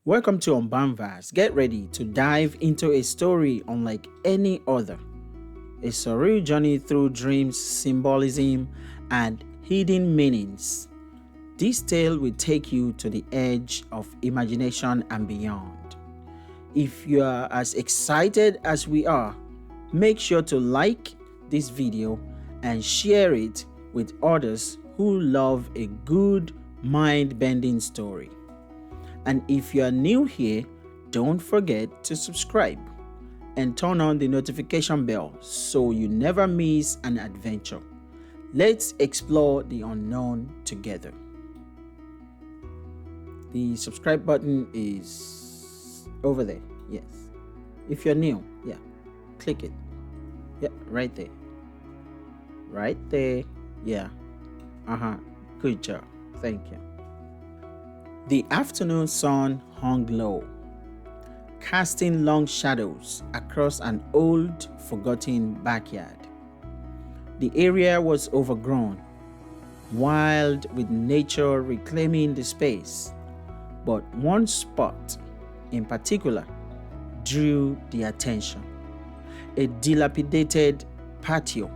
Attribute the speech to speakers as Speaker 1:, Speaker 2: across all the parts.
Speaker 1: Welcome to Unboundverse. Get ready to dive into a story unlike any other. A surreal journey through dreams, symbolism, and hidden meanings. This tale will take you to the edge of imagination and beyond. If you are as excited as we are, make sure to like this video and share it with others who love a good mind-bending story. And if you are new here, don't forget to subscribe and turn on the notification bell so you never miss an adventure. Let's explore the unknown together. The subscribe button is over there. Yes. If you're new, click it. Right there. Right there. Yeah. Good job. Thank you. The afternoon sun hung low, casting long shadows across an old, forgotten backyard. The area was overgrown, wild with nature reclaiming the space, but one spot in particular drew the attention. A dilapidated patio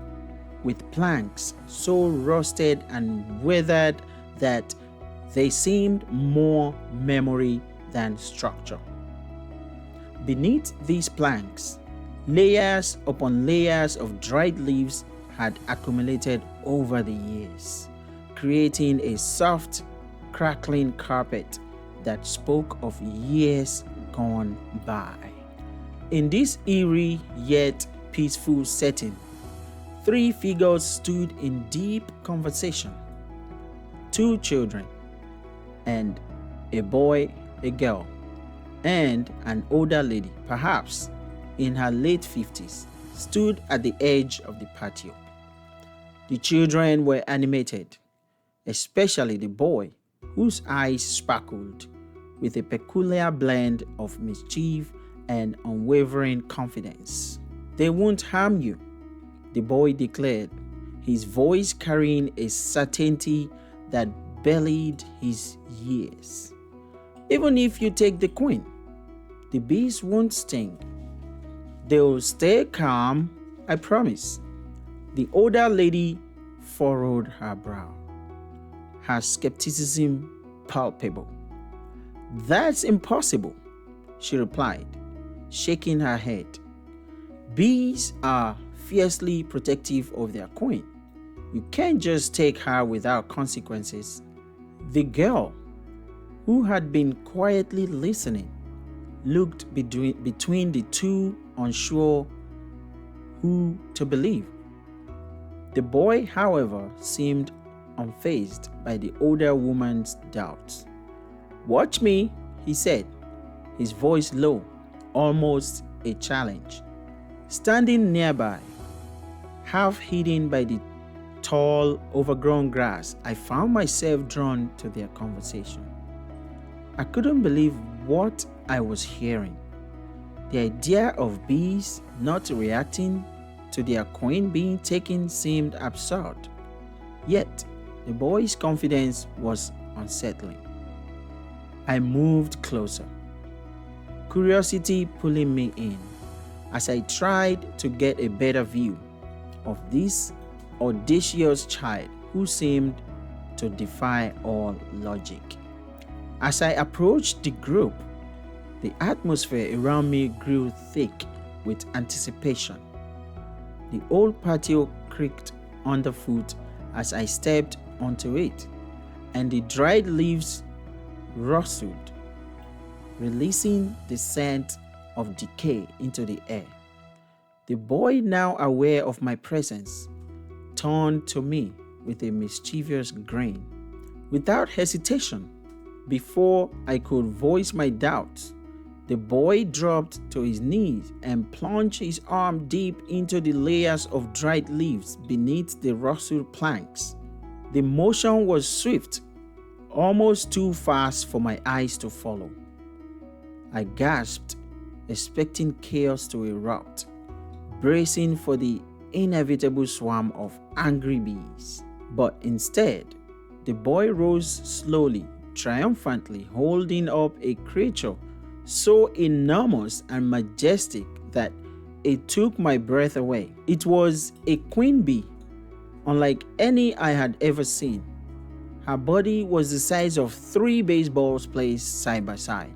Speaker 1: with planks so rusted and weathered that they seemed more memory than structure. Beneath these planks, layers upon layers of dried leaves had accumulated over the years, creating a soft, crackling carpet that spoke of years gone by. In this eerie yet peaceful setting, three figures stood in deep conversation. Two children, and a boy, a girl, and an older lady, perhaps in her late 50s, stood at the edge of the patio. The children were animated, especially the boy, whose eyes sparkled with a peculiar blend of mischief and unwavering confidence. "They won't harm you," the boy declared, his voice carrying a certainty that belied his years. "Even if you take the queen, the bees won't sting. They'll stay calm, I promise." The older lady furrowed her brow, her skepticism palpable. "That's impossible," she replied, shaking her head. "Bees are fiercely protective of their queen. You can't just take her without consequences." The girl, who had been quietly listening, looked between the two, unsure who to believe. The boy, however, seemed unfazed by the older woman's doubts. "Watch me," he said, his voice low, almost a challenge. Standing nearby, half hidden by the tall, overgrown grass, I found myself drawn to their conversation. I couldn't believe what I was hearing. The idea of bees not reacting to their queen being taken seemed absurd. Yet, the boy's confidence was unsettling. I moved closer, curiosity pulling me in, as I tried to get a better view of this audacious child who seemed to defy all logic. As I approached the group, the atmosphere around me grew thick with anticipation. The old patio creaked underfoot as I stepped onto it, and the dried leaves rustled, releasing the scent of decay into the air. The boy, now aware of my presence, turned to me with a mischievous grin. Without hesitation, before I could voice my doubts, the boy dropped to his knees and plunged his arm deep into the layers of dried leaves beneath the rustled planks. The motion was swift, almost too fast for my eyes to follow. I gasped, expecting chaos to erupt, bracing for the inevitable swarm of angry bees. But instead, the boy rose slowly, triumphantly holding up a creature so enormous and majestic that it took my breath away. It was a queen bee, unlike any I had ever seen. Her body was the size of 3 baseballs placed side by side.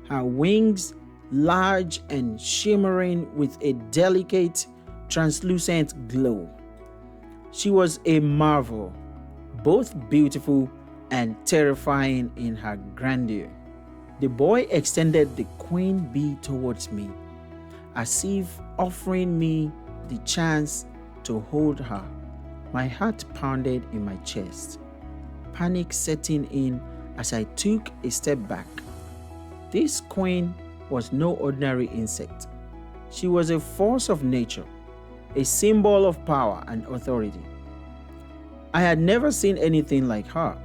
Speaker 1: Her wings large and shimmering with a delicate, translucent glow. She was a marvel, both beautiful and terrifying in her grandeur. The boy extended the queen bee towards me, as if offering me the chance to hold her. My heart pounded in my chest, panic setting in as I took a step back. This queen was no ordinary insect. She was a force of nature, a symbol of power and authority. I had never seen anything like her,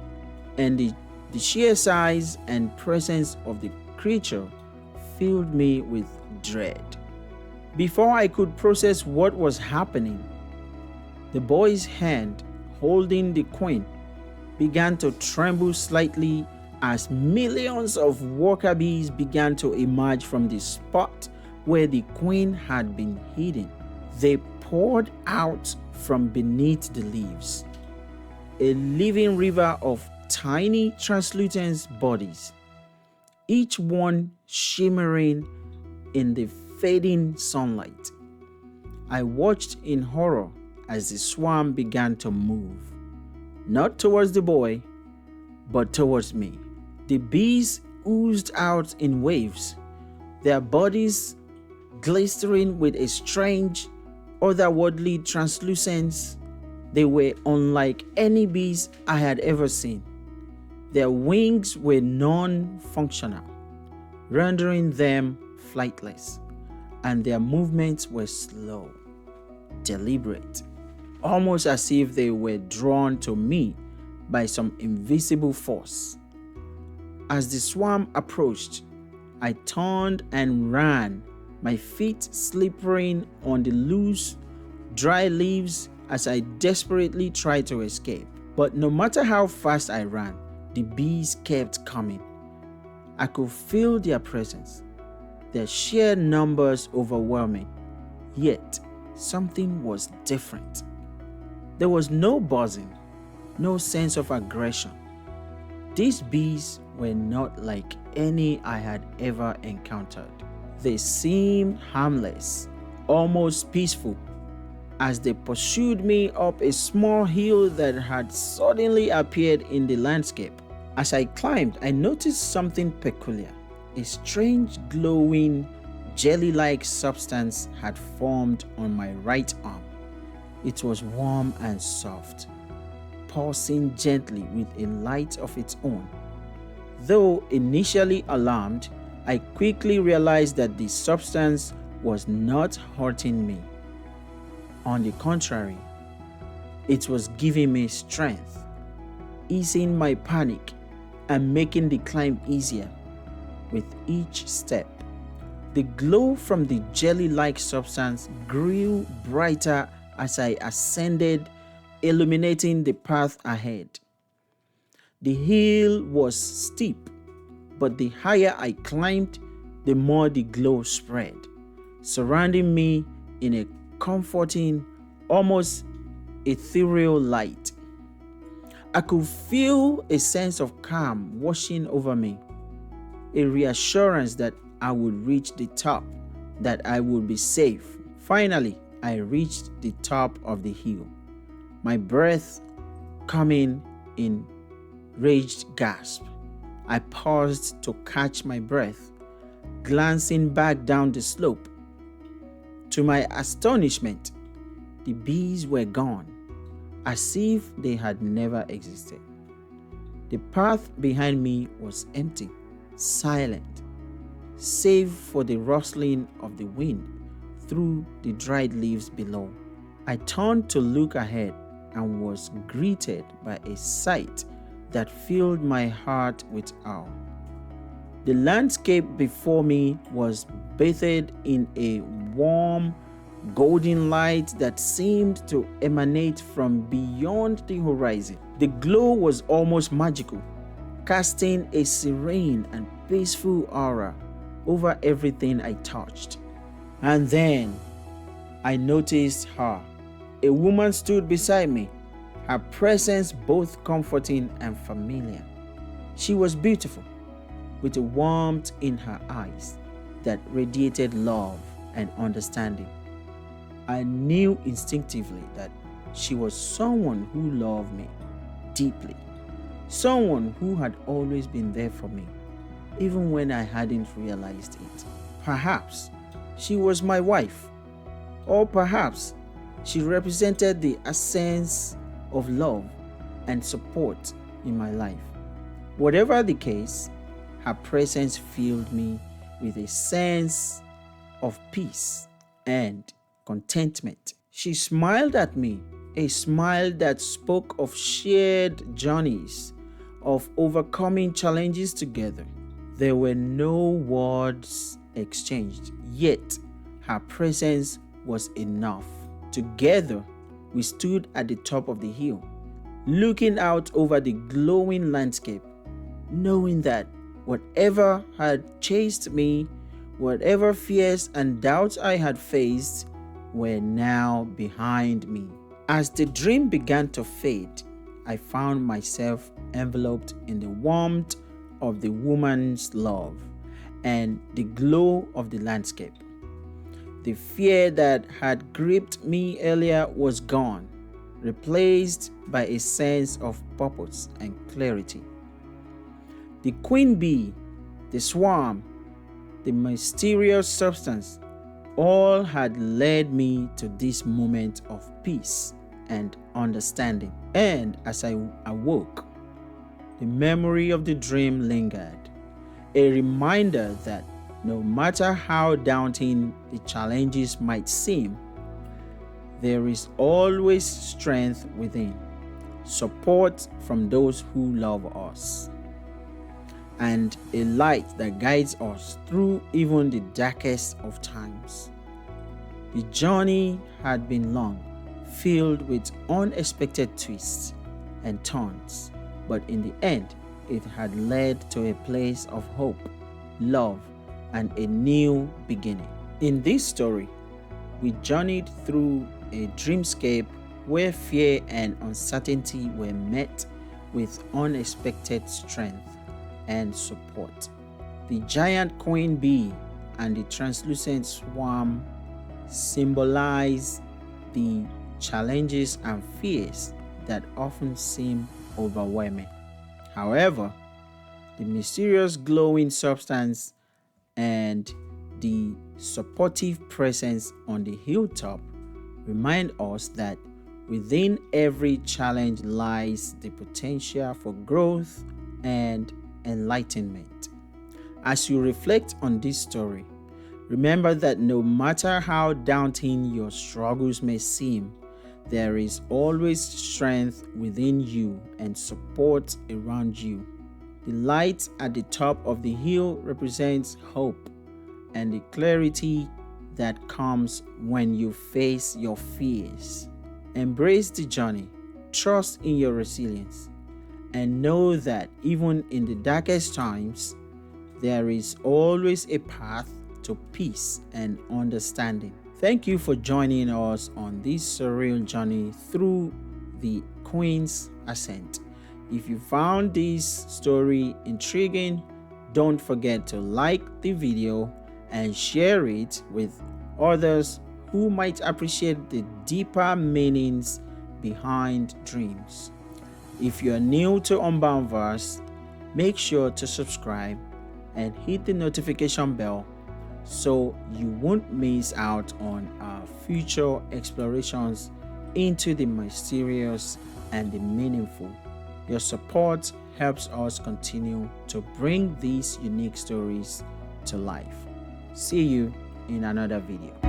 Speaker 1: and the sheer size and presence of the creature filled me with dread. Before I could process what was happening, the boy's hand holding the queen began to tremble slightly as millions of worker bees began to emerge from the spot where the queen had been hidden. They poured out from beneath the leaves, a living river of tiny translucent bodies, each one shimmering in the fading sunlight. I watched in horror as the swarm began to move, not towards the boy, but towards me. The bees oozed out in waves, their bodies glistering with a strange, otherworldly translucence. They were unlike any bees I had ever seen. Their wings were non-functional, rendering them flightless, and their movements were slow, deliberate, almost as if they were drawn to me by some invisible force. As the swarm approached, I turned and ran, my feet slippering on the loose, dry leaves as I desperately tried to escape. But no matter how fast I ran, the bees kept coming. I could feel their presence, their sheer numbers overwhelming. Yet, something was different. There was no buzzing, no sense of aggression. These bees were not like any I had ever encountered. They seemed harmless, almost peaceful, as they pursued me up a small hill that had suddenly appeared in the landscape. As I climbed, I noticed something peculiar. A strange, glowing, jelly-like substance had formed on my right arm. It was warm and soft, pulsing gently with a light of its own. Though initially alarmed, I quickly realized that the substance was not hurting me. On the contrary, it was giving me strength, easing my panic and making the climb easier. With each step, the glow from the jelly-like substance grew brighter as I ascended, illuminating the path ahead. The hill was steep, but the higher I climbed, the more the glow spread, surrounding me in a comforting, almost ethereal light. I could feel a sense of calm washing over me, a reassurance that I would reach the top, that I would be safe. Finally, I reached the top of the hill, my breath coming in raged gasp. I paused to catch my breath, glancing back down the slope. To my astonishment, the bees were gone, as if they had never existed. The path behind me was empty, silent, save for the rustling of the wind through the dried leaves below. I turned to look ahead and was greeted by a sight that filled my heart with awe. The landscape before me was bathed in a warm, golden light that seemed to emanate from beyond the horizon. The glow was almost magical, casting a serene and peaceful aura over everything I touched. And then I noticed her. A woman stood beside me, her presence both comforting and familiar. She was beautiful, with a warmth in her eyes that radiated love and understanding. I knew instinctively that she was someone who loved me deeply, someone who had always been there for me, even when I hadn't realized it. Perhaps she was my wife, or perhaps she represented the essence of love and support in my life. Whatever the case, her presence filled me with a sense of peace and contentment. She smiled at me, a smile that spoke of shared journeys, of overcoming challenges together. There were no words exchanged, yet her presence was enough. Together, we stood at the top of the hill, looking out over the glowing landscape, knowing that whatever had chased me, whatever fears and doubts I had faced, were now behind me. As the dream began to fade, I found myself enveloped in the warmth of the woman's love and the glow of the landscape. The fear that had gripped me earlier was gone, replaced by a sense of purpose and clarity. The queen bee, the swarm, the mysterious substance, all had led me to this moment of peace and understanding. And as I awoke, the memory of the dream lingered, a reminder that no matter how daunting the challenges might seem, there is always strength within, support from those who love us, and a light that guides us through even the darkest of times. The journey had been long, filled with unexpected twists and turns, but in the end, it had led to a place of hope, love, and a new beginning. In this story, we journeyed through a dreamscape where fear and uncertainty were met with unexpected strength and support. The giant queen bee and the translucent swarm symbolize the challenges and fears that often seem overwhelming. However, the mysterious glowing substance and the supportive presence on the hilltop remind us that within every challenge lies the potential for growth and enlightenment. As you reflect on this story, remember that no matter how daunting your struggles may seem, there is always strength within you and support around you. The light at the top of the hill represents hope and the clarity that comes when you face your fears. Embrace the journey, trust in your resilience, and know that even in the darkest times, there is always a path to peace and understanding. Thank you for joining us on this surreal journey through the Queen's Ascent. If you found this story intriguing, don't forget to like the video and share it with others who might appreciate the deeper meanings behind dreams. If you are new to Unbound Verse, make sure to subscribe and hit the notification bell so you won't miss out on our future explorations into the mysterious and the meaningful. Your support helps us continue to bring these unique stories to life. See you in another video.